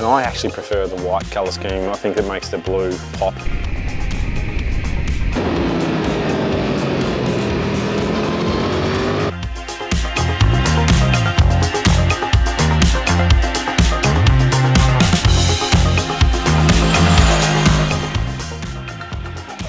and I actually prefer the white colour scheme. I think it makes the blue pop.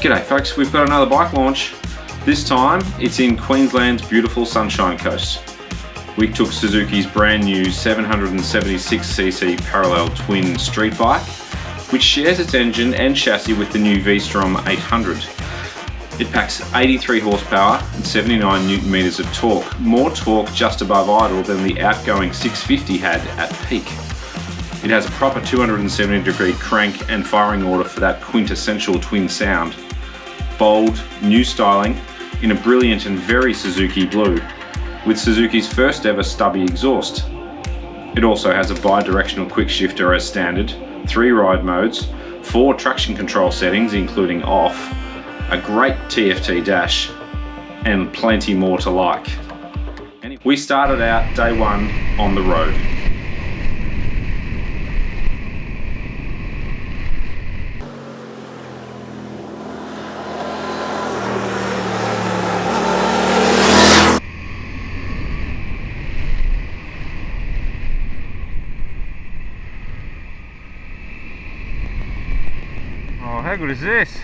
G'day folks, we've got another bike launch. This time it's in Queensland's beautiful Sunshine Coast. We took Suzuki's brand new 776cc parallel twin street bike, which shares its engine and chassis with the new V-Strom 800. It packs 83 horsepower and 79 newton meters of torque, more torque just above idle than the outgoing 650 had at peak. It has a proper 270-degree crank and firing order for that quintessential twin sound. Bold, new styling in a brilliant and very Suzuki blue, with Suzuki's first ever stubby exhaust. It also has a bi-directional quick shifter as standard, 3 ride modes, 4 traction control settings including off, a great TFT dash, and plenty more to like. We started out day one on the road. Oh, how good is this?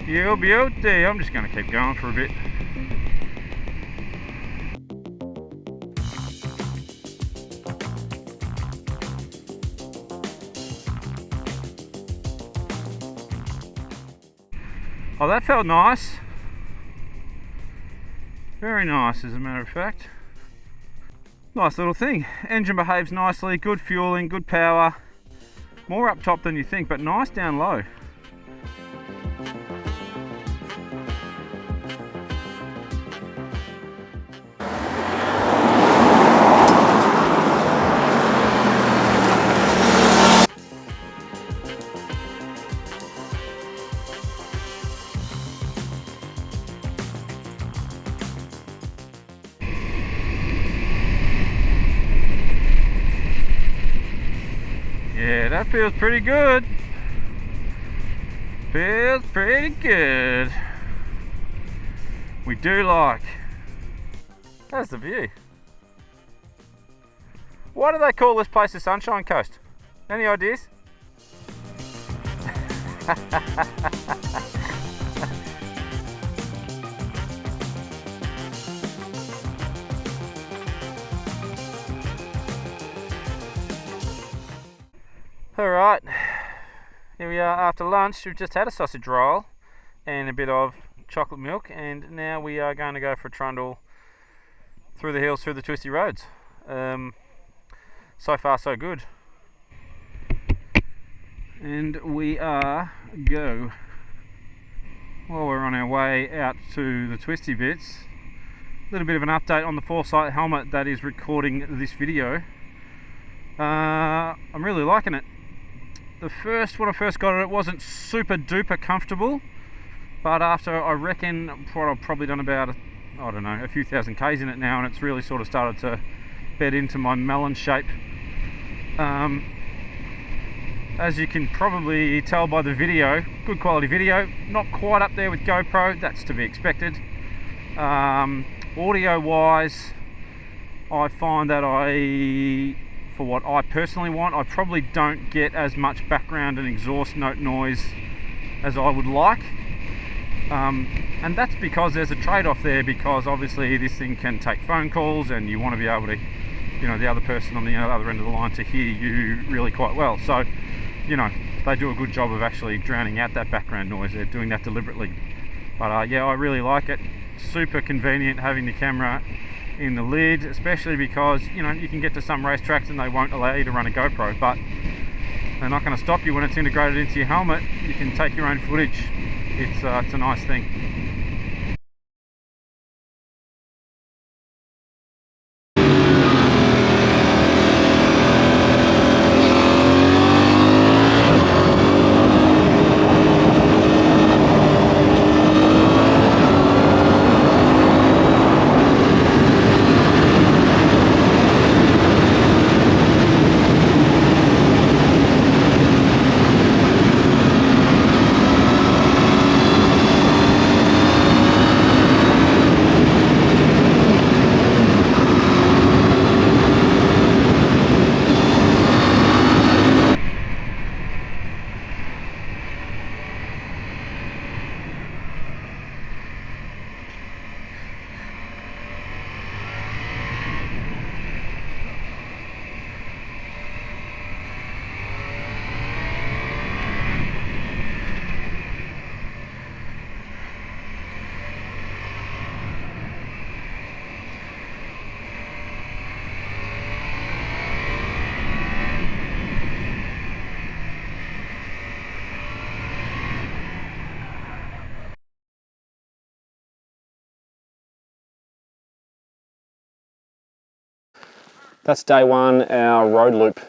You'll be out there. I'm just going to keep going for a bit. Oh, that felt nice. Very nice, as a matter of fact. Nice little thing. Engine behaves nicely, good fueling, good power. More up top than you think, but nice down low. Yeah, that feels pretty good. Feels pretty good. We do like. That's the view. Why do they call this place the Sunshine Coast? Any ideas? Alright, here we are after lunch. We've just had a sausage roll and a bit of chocolate milk, and now we are going to go for a trundle through the hills, through the twisty roads. So far so good. And we are go. While we're on our way out to the twisty bits, a little bit of an update on the Foresight helmet that is recording this video. I'm really liking it. When I first got it, it wasn't super duper comfortable, but after, I reckon, what I've probably done about, I don't know, a few thousand Ks in it now, and it's really sort of started to bed into my melon shape. As you can probably tell by the video, good quality video, not quite up there with GoPro, that's to be expected. Audio wise, I find that for what I personally want, I probably don't get as much background and exhaust note noise as I would like, and that's because there's a trade-off there, because obviously this thing can take phone calls and you want to be able to, you know, the other person on the other end of the line to hear you really quite well. So, you know, they do a good job of actually drowning out that background noise. They're doing that deliberately. But yeah, I really like it. Super convenient having the camera in the lid, especially because, you know, you can get to some racetracks and they won't allow you to run a GoPro, but they're not going to stop you when it's integrated into your helmet. You can take your own footage. It's a nice thing. That's day one, our road loop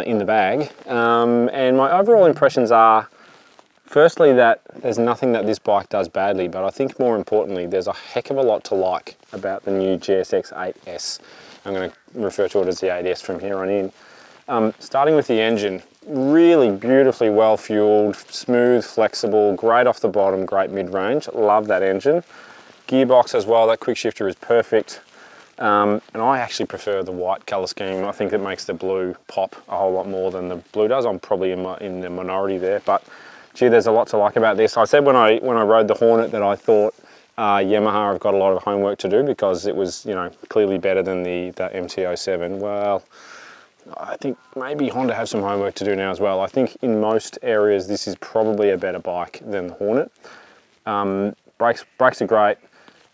in the bag. And my overall impressions are, firstly, that there's nothing that this bike does badly, but I think more importantly, there's a heck of a lot to like about the new GSX 8S. I'm going to refer to it as the 8S from here on in. Starting with the engine, really beautifully well fueled, smooth, flexible, great off the bottom, great mid-range. Love that engine. Gearbox as well, that quick shifter is perfect. And I actually prefer the white colour scheme. I think it makes the blue pop a whole lot more than the blue does. I'm probably in the minority there, but gee, there's a lot to like about this. I said when I rode the Hornet that I thought Yamaha have got a lot of homework to do because it was, you know, clearly better than the MT-07. Well, I think maybe Honda have some homework to do now as well. I think in most areas this is probably a better bike than the Hornet. Brakes are great.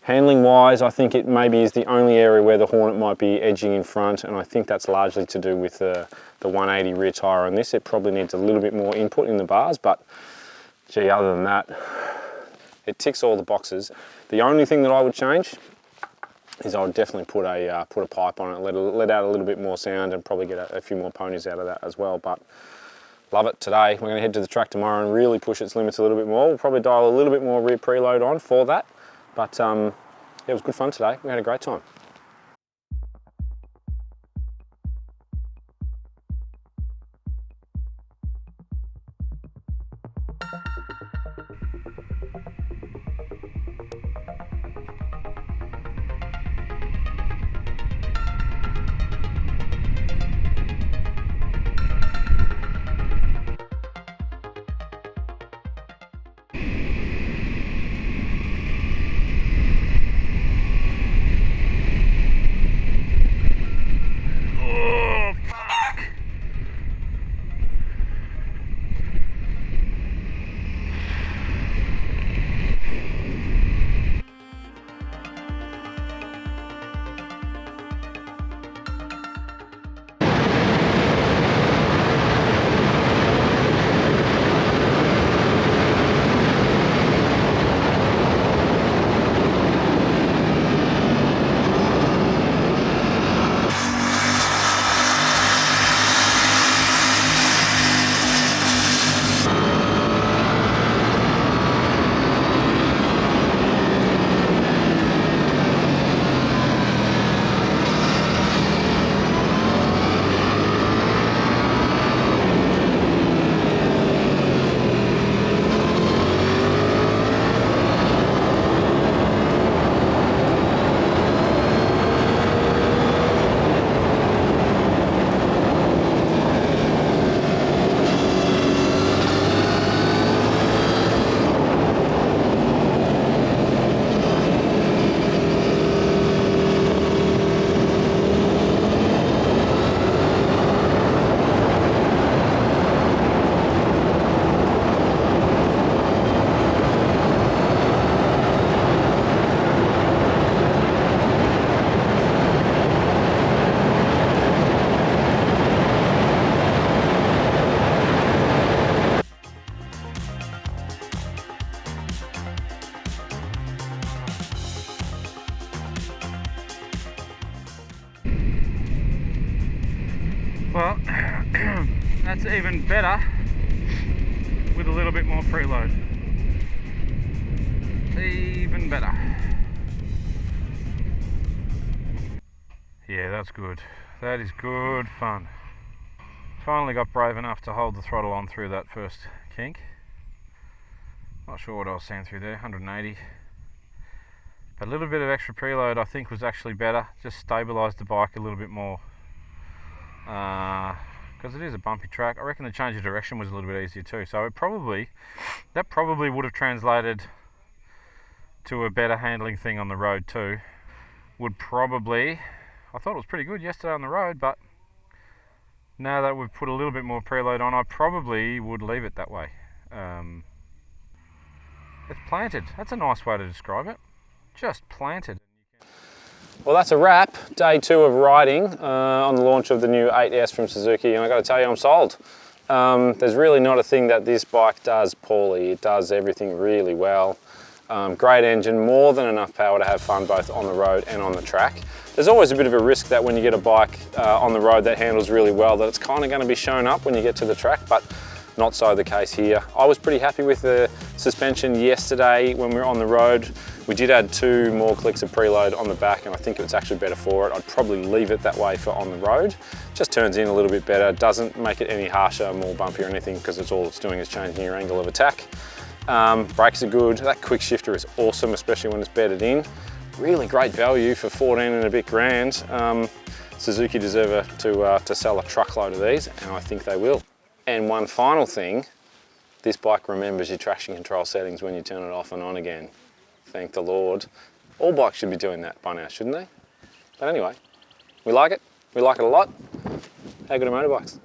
Handling wise, I think it maybe is the only area where the Hornet might be edging in front, and I think that's largely to do with the 180 rear tyre on this. It probably needs a little bit more input in the bars, but gee, other than that, it ticks all the boxes. The only thing that I would change is I would definitely put a pipe on it, let out a little bit more sound, and probably get a few more ponies out of that as well. But love it today. We're going to head to the track tomorrow and really push its limits a little bit more. We'll probably dial a little bit more rear preload on for that. But yeah, it was good fun today. We had a great time. Well, that's even better with a little bit more preload. Even better. Yeah, that's good. That is good fun. Finally got brave enough to hold the throttle on through that first kink. Not sure what I was seeing through there, 180. But a little bit of extra preload I think was actually better. Just stabilised the bike a little bit more. Because it is a bumpy track. I reckon the change of direction was a little bit easier too. So that probably would have translated to a better handling thing on the road too. I thought it was pretty good yesterday on the road, but now that we've put a little bit more preload on, I probably would leave it that way. It's planted. That's a nice way to describe it. Just planted. Well, that's a wrap. Day 2 of riding on the launch of the new 8S from Suzuki, and I got to tell you, I'm sold. There's really not a thing that this bike does poorly. It does everything really well. Great engine, more than enough power to have fun both on the road and on the track. There's always a bit of a risk that when you get a bike on the road that handles really well, that it's kind of going to be shown up when you get to the track, but not so the case here. I was pretty happy with the suspension yesterday when we were on the road. We did add 2 more clicks of preload on the back, and I think it's actually better for it. I'd probably leave it that way for on the road. Just turns in a little bit better, doesn't make it any harsher, more bumpy or anything, because it's all it's doing is changing your angle of attack. Brakes are good. That quick shifter is awesome, especially when it's bedded in. Really great value for 14 and a bit grand. Suzuki deserve to sell a truckload of these, and I think they will. And one final thing, this bike remembers your traction control settings when you turn it off and on again. Thank the Lord. All bikes should be doing that by now, shouldn't they? But anyway, we like it a lot. How good are motorbikes?